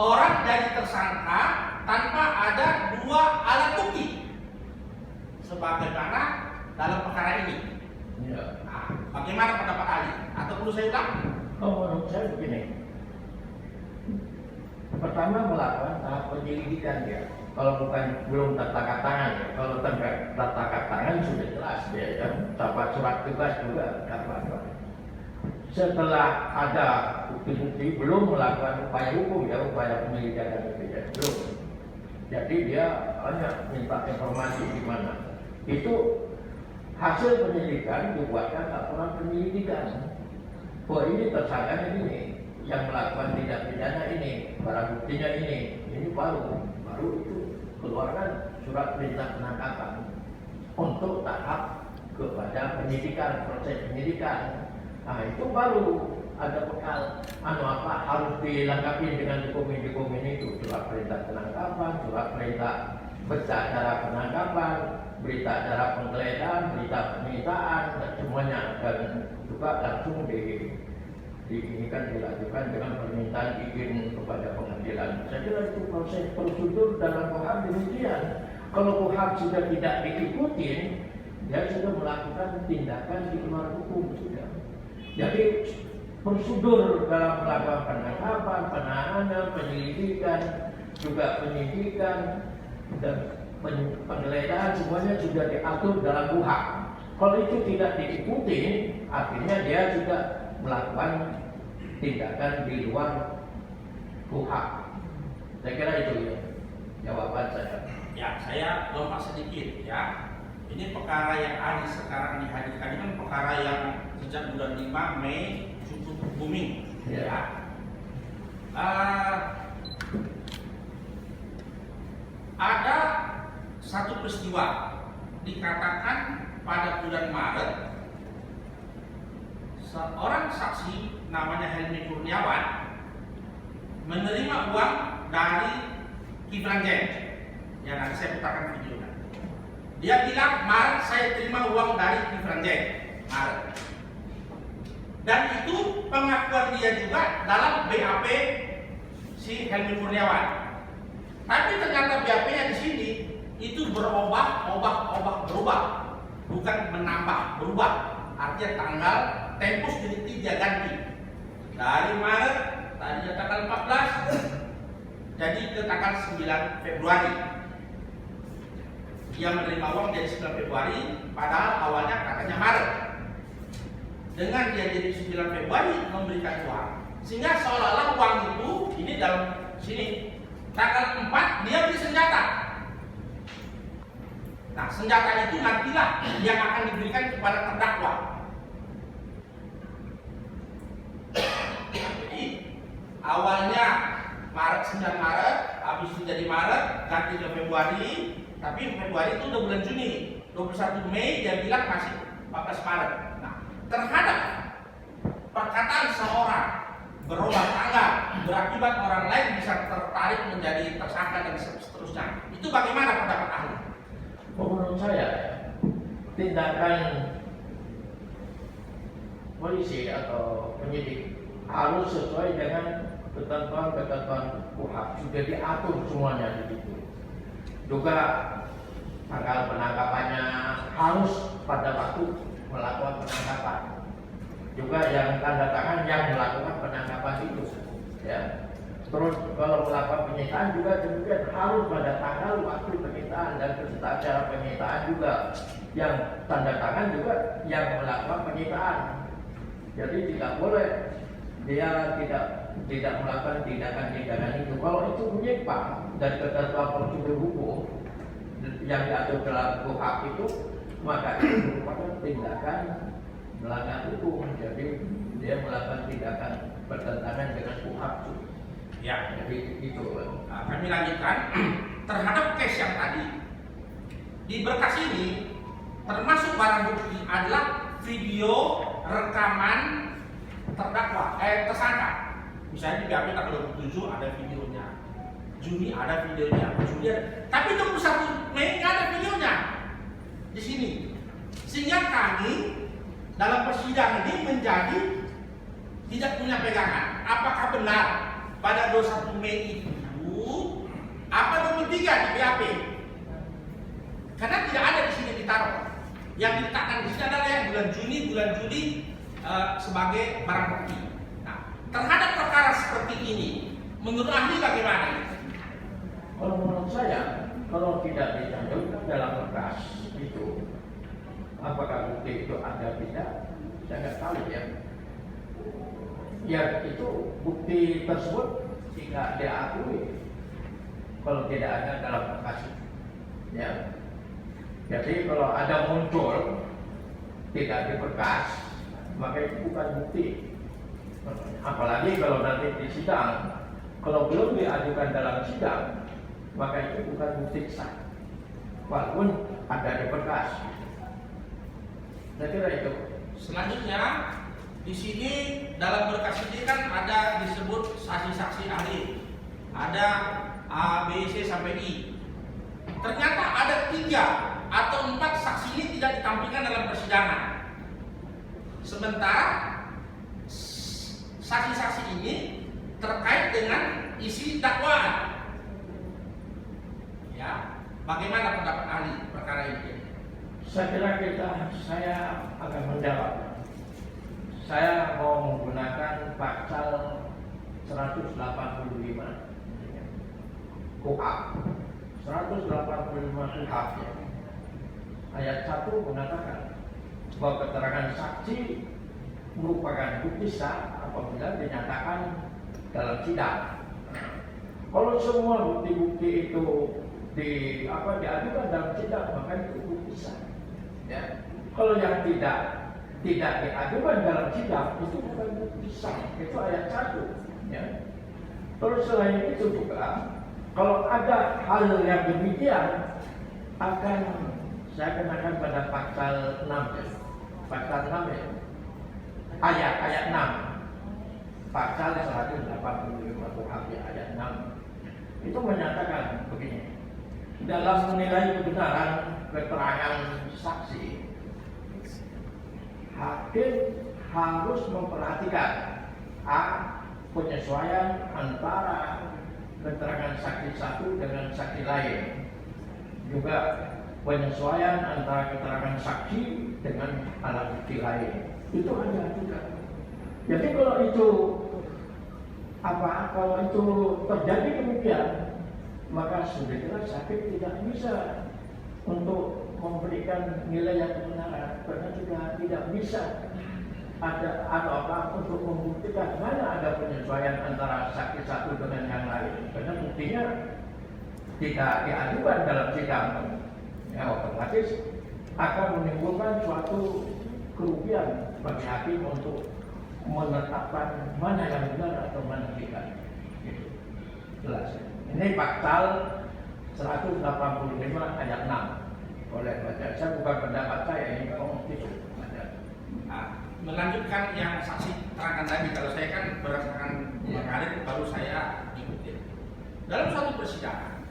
orang jadi tersangka tanpa ada dua alat bukti sebagaimana dalam perkara ini. Ya. Nah, bagaimana pendapat ahli? Atau perlu saya ulang? Menurut saya begini. Pertama melakukan tahap penyelidikan dia. Kalau belum tangkap tangan ya. Kalau tangkap tangan sudah jelas dia ya. Dapat surat tugas juga dapat. Setelah ada bukti-bukti belum melakukan upaya hukum ya, upaya penyelidikan itu ya, belum. Jadi dia hanya minta informasi di mana. Itu hasil penyelidikan dibuatkan laporan penyelidikan. Oh ini tersangka ini yang melakukan tindak pidana ini, barang buktinya ini baru itu keluarkan surat perintah penangkapan untuk tahap kepada penyidikan, proses penyidikan. Nah itu baru ada bekal harus dilengkapi dengan dokumen-dokumen itu, surat perintah penangkapan, surat perintah berita acara penangkapan, berita acara penggeledahan, berita penyitaan dan semuanya, dan juga langsung dilakukan dengan permintaan izin kepada pengadilan. Saya kira itu proses prosedur dalam KUHP demikian. Kalau KUHP sudah tidak diikuti, dia sudah melakukan tindakan di luar hukum sudah. Jadi prosedur dalam melakukan penangkapan, penahanan, penyelidikan, juga penyidikan dan penggeledahan semuanya sudah diatur dalam KUHP. Kalau itu tidak diikuti, artinya dia juga melakukan tindakan di luar KUHP. Saya kira itu ya jawaban saya. Ya, saya lompat sedikit ya. Ini perkara yang ahli sekarang dihadirkan ini kan perkara yang sejak bulan 5 Mei cukup booming. Ya. Ada satu peristiwa dikatakan pada bulan Maret seorang saksi namanya Helmi Kurniawan menerima uang dari Kiflan Zen. Ya nanti saya putarkan videonya. Dia bilang Maret saya terima uang dari Kiflan Zen. Maret. Dan itu pengakuan dia juga dalam BAP si Helmi Kurniawan. Tapi ternyata BAP-nya di sini itu berubah, bukan menambah, berubah. Artinya tanggal tempus delikti dia ganti dari Maret tadinya tanggal 14 jadi ke tanggal 9 Februari. Dia menerima uang dari 9 Februari padahal awalnya katanya Maret. Dengan dia jadi 9 Februari memberikan uang sehingga seolah-olah uang itu ini dalam sini tanggal 4 dia beli senjata. Nah senjata itu nantilah yang akan diberikan kepada terdakwa. Jadi awalnya Maret 9 Maret, habis itu jadi Maret, ganti ke Februari, tapi Februari itu udah bulan Juni, 21 Mei dia bilang masih 14 Maret. Nah, terhadap perkataan seorang berubah tanggal berakibat orang lain bisa tertarik menjadi tersangka dan seterusnya. Itu bagaimana pendapat ahli? Menurut saya tindakan polisi atau penyidik harus sesuai dengan ketentuan-ketentuan KUHP, sudah diatur semuanya di situ. Juga tanggal penangkapannya harus pada waktu melakukan penangkapan. Juga yang tanda tangan yang melakukan penangkapan itu, ya. Terus kalau melakukan penyitaan juga demikian harus pada tanggal waktu penyitaan dan peserta acara penyitaan juga yang tanda tangan juga yang melakukan penyitaan. Jadi tidak boleh dia tidak melakukan tindakan-tindakan itu. Kalau itu menyimpang dari ketentuan prosedur hukum yang diatur dalam KUHP itu, maka itu merupakan tindakan melanggar hukum. Jadi dia melakukan tindakan bertentangan dengan KUHP. Ya, jadi itu. Nah, kami lanjutkan terhadap case yang tadi di berkas ini termasuk barang bukti adalah video rekaman terdakwa, tersangka. Misalnya di BAP tanggal 27 ada videonya, Juni ada videonya, Juli ada. Tapi 21 Mei nggak ada videonya di sini. Sehingga kami dalam persidangan ini menjadi tidak punya pegangan apakah benar pada 21 Mei itu apa 23 di BAP? Karena tidak ada di sini ditaruh. Yang diletakkan di sini adalah yang bulan Juli sebagai barang bukti. Nah, terhadap perkara seperti ini, menurut ahli bagaimana? Kalau menurut saya, kalau tidak dicantumkan dalam berkas itu, apakah bukti itu ada tidak? Saya nggak tahu ya. Ya itu bukti tersebut tidak diakui kalau tidak ada dalam berkas. Ya. Jadi kalau ada muncul tidak di berkas, maka itu bukan bukti. Apalagi kalau nanti di sidang, kalau belum diajukan dalam sidang, maka itu bukan bukti sah, walaupun ada di berkas. Saya kira itu. Selanjutnya di sini dalam berkas ini kan ada disebut saksi-saksi ahli, ada A, B, C sampai I. Ternyata ada 3 atau 4 saksi ini tidak ditampilkan dalam persidangan. Sementara saksi-saksi ini terkait dengan isi dakwaan. Ya, bagaimana pendapat ahli perkara ini? Saya kira saya akan menjawab. Saya mau menggunakan pasal 185 KUHP. 185 KUHP ayat 1 mengatakan bahwa keterangan saksi merupakan bukti sah apabila dinyatakan dalam sidang. Kalau semua bukti-bukti itu diajukan dalam sidang, maka itu bukti sah. Ya. Kalau yang tidak diajukan dalam sidang, itu bukan bukti sah. Itu ayat 1. Ya. Terus selain itu juga, kalau ada hal yang demikian, saya kenakan pada pasal 6 ya. Pasal 6 ya. Ayat 6. Pasal 185 KUHP ayat 6. Itu menyatakan begini. Dalam menilai kebenaran keterangan saksi, hakim harus memperhatikan A. Penyesuaian antara keterangan saksi satu dengan saksi lain, juga penyesuaian antara keterangan saksi dengan alat bukti lain. Itu ada juga. Jadi kalau itu terjadi demikian, maka sudah jelas hakim tidak bisa untuk memberikan nilai yang kebenaran, karena juga tidak bisa ada apa untuk membuktikan mana ada penyesuaian antara saksi satu dengan yang lain, karena buktinya tidak diajukan dalam sidang. Ya, otomatis akan menimbulkan suatu kerugian bagi hakim untuk menetapkan mana yang benar atau mana tidak. Gitu. Jelas. Ini pasal 185 ayat 6. Oleh baca, saya bukan pendapat saya, ini ngomong itu. Melanjutkan yang saksi terangkan tadi, kalau saya kan berdasarkan mengalir baru saya ikutin. Dalam suatu persidangan,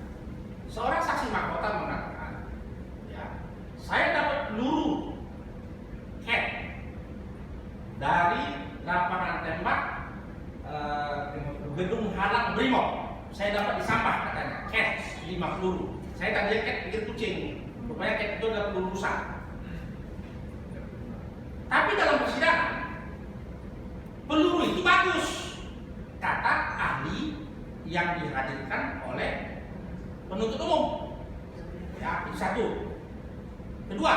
seorang saksi mahkota mengatakan, ya, saya dapat peluru CAT dari lapangan tembak gedung Halang Brimob. Saya dapat di sampah katanya, CAT 5 peluru. Saya tadinya CAT pikir kucing, rupanya CAT itu adalah peluru rusak. Tapi dalam persidangan, peluru itu bagus, kata ahli yang dihadirkan oleh penuntut umum. Ya, itu satu. Kedua,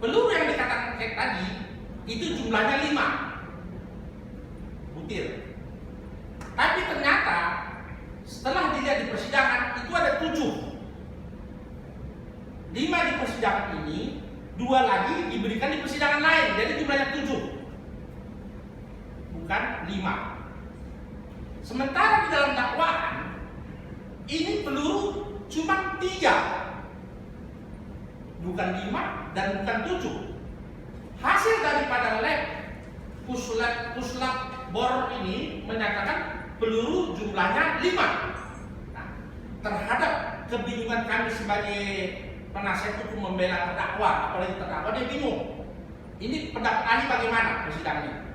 peluru yang dikatakan CAT tadi itu jumlahnya 5 butir. Tapi ternyata setelah dilihat di persidangan itu ada 7. 5 di persidangan ini, 2 lagi diberikan di persidangan lain, jadi jumlahnya 7, bukan 5. Sementara di dalam dakwaan ini peluru cuma 3, bukan 5 dan bukan 7. Hasil daripada lab puslap bor ini menyatakan peluru jumlahnya 5. Nah, terhadap kebingungan kami sebagai penasihat hukum membela terdakwa, apalagi terdakwa dia bingung. Ini pendapat ahli bagaimana persidangan ini?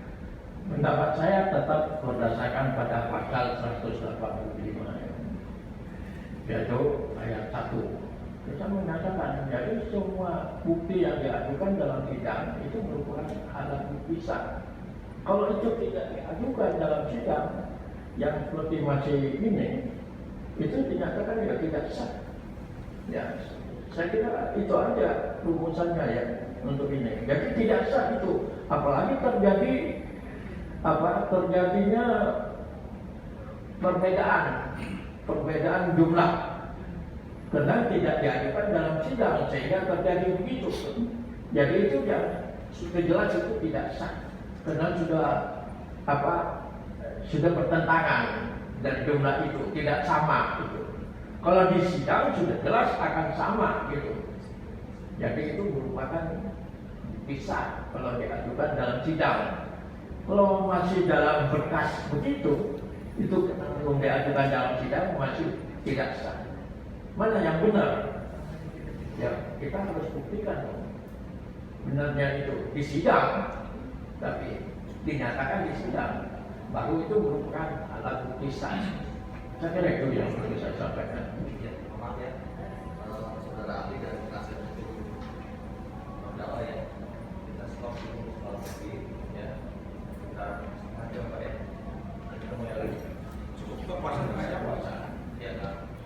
Pendapat saya tetap berdasarkan pada pasal 185 yaitu ayat 1. Kita mengatakan jadi semua bukti yang diajukan dalam sidang itu merupakan alat bukti sah. Kalau itu tidak diajukan dalam sidang yang seperti masih ini, itu dinyatakan ya tidak sah. Ya, saya kira itu aja rumusannya ya untuk ini. Jadi tidak sah itu, apalagi terjadinya perbedaan jumlah karena tidak diajukan dalam sidang sehingga terjadi begitu. Jadi itu ya sudah jelas itu tidak sah karena sudah bertentangan dan jumlah itu tidak sama gitu. Kalau di sidang sudah jelas akan sama gitu. Jadi itu merupakan bisa kalau diajukan dalam sidang. Kalau masih dalam berkas begitu, itu belum diajukan dalam sidang masih tidak sah. Mana yang benar? Ya kita harus buktikan benarnya itu di sidang, tapi dinyatakan di sidang, baru itu merupakan alat bukti sah. Saya kira itu yang perlu saya sampaikan. Maaf ya, saudara ahli dan penasihat hukum terdakwa ya.